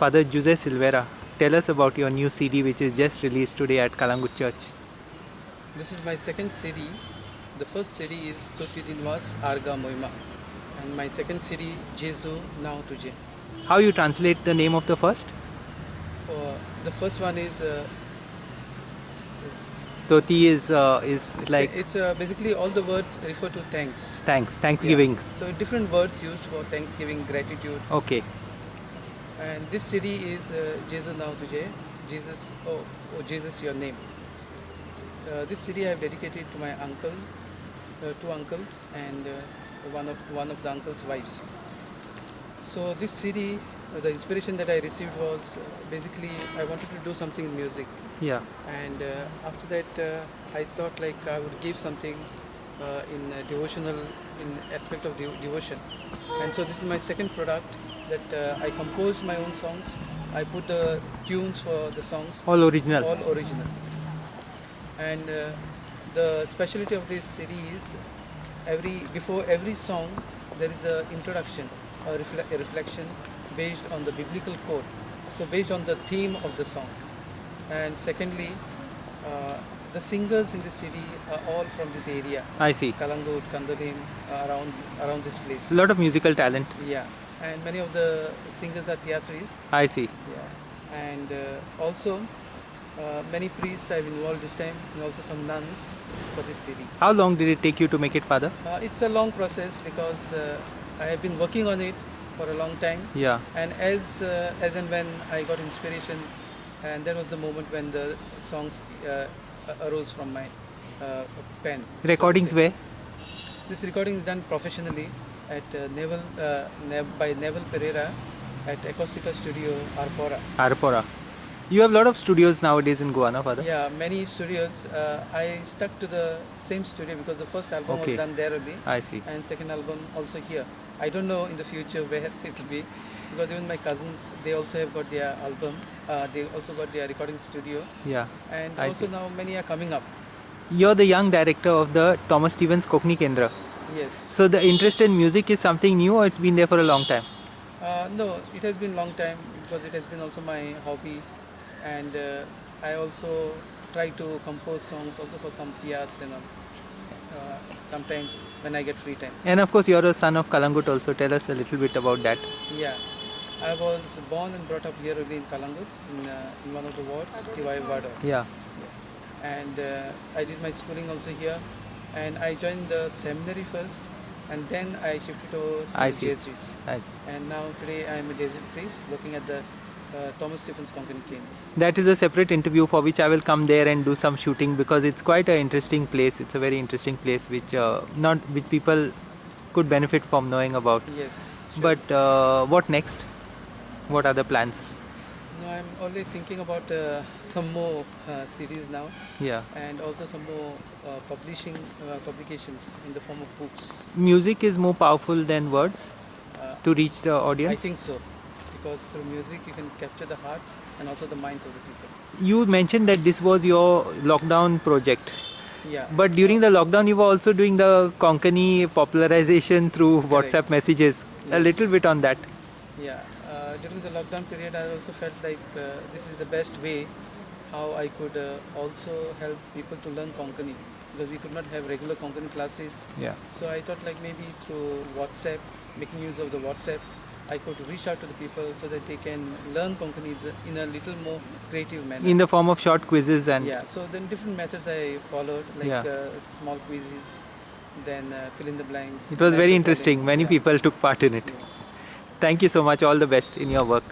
Father Jose Silveira, tell us about your new CD which is just released today at Calangute Church. This is my second CD. The first CD is Stuti Dinwas Arga Moima, and my second CD Jesu Now Tujhe. How you translate the name of the first? The first one is Stoti is like it's basically all the words refer to thanks. thanks, thanksgivings. So different words used for thanksgiving, gratitude. Okay. And this CD is Jesu Now Tujhe, Jesus, oh Jesus, your name. This CD I have dedicated to my uncle, two uncles, and one of the uncle's wives. So this CD, the inspiration that I received was basically I wanted to do something in music, Yeah. and after that I thought like I would give something in devotional, in aspect of devotion. And so this is my second product that I composed my own songs. I put the tunes for the songs, All original. all original. And the specialty of this CD is before every song there is a introduction, a reflection based on the biblical code, so based on the theme of the song. And secondly, the singers in this CD are all from this area, I see. Calangute, Kandalim, around this place. A lot of musical talent. Yeah, and many of the singers are theatris. I see. Yeah, and also many priests I've involved this time, and also some nuns for this CD. How long did it take you to make it, Father? It's a long process because I have been working on it for a long time. Yeah. And as and when I got inspiration, and that was the moment when the songs arose from my pen. Recordings so to say. where? This recording is done professionally at by Neville Pereira at Acostica Studio, Arpora. Arpora. You have a lot of studios nowadays in Goa, no, Father? Yeah, many studios. I stuck to the same studio because the first album Okay. was done there only, I see. and second album also here. I don't know in the future where it will be, because even my cousins, they also have got their album. They also got their recording studio, Yeah. and I also see. now many are coming up. You're the young director of the Thomas Stevens Konknni Kendr. Yes. So the interest in music is something new, or it's been there for a long time? No, it has been long time because it has been also my hobby, and I also try to compose songs also for some theaters and sometimes when I get free time. And of course, you're a son of Calangute also. Tell us a little bit about that. Yeah, I was born and brought up here only in Calangute, in one of the wards, Tivai Ward. Yeah. And I did my schooling also here, and I joined the seminary first, and then I shifted to I the see. Jesuits. I see. And now today I am a Jesuit priest working at the Thomas Stevens Konknni Kendr. That is a separate interview for which I will come there and do some shooting, because it's quite an interesting place. It's a very interesting place which people could benefit from knowing about. Yes. Sure. But what next? What are the plans? No, I'm only thinking about some more series now, Yeah. and also some more publications in the form of books. Music is more powerful than words Uh, to reach the audience. I think so, because through music you can capture the hearts and also the minds of the people. You mentioned that this was your lockdown project. Yeah. But during the lockdown, you were also doing the Konkani popularization through Correct. WhatsApp messages. A Yes. little bit on that. Yeah, during the lockdown period, I also felt like this is the best way how I could also help people to learn Konkani, because we could not have regular Konkani classes. Yeah. So I thought like maybe through WhatsApp, making use of the WhatsApp, I could reach out to the people so that they can learn Konkani in a little more creative manner. In the form of short quizzes and Yeah, so then different methods I followed, like Yeah. small quizzes, then fill in the blanks. it was very micro interesting. coding. Many Yeah. people took part in it. Yes. Thank you so much. All the best in your work.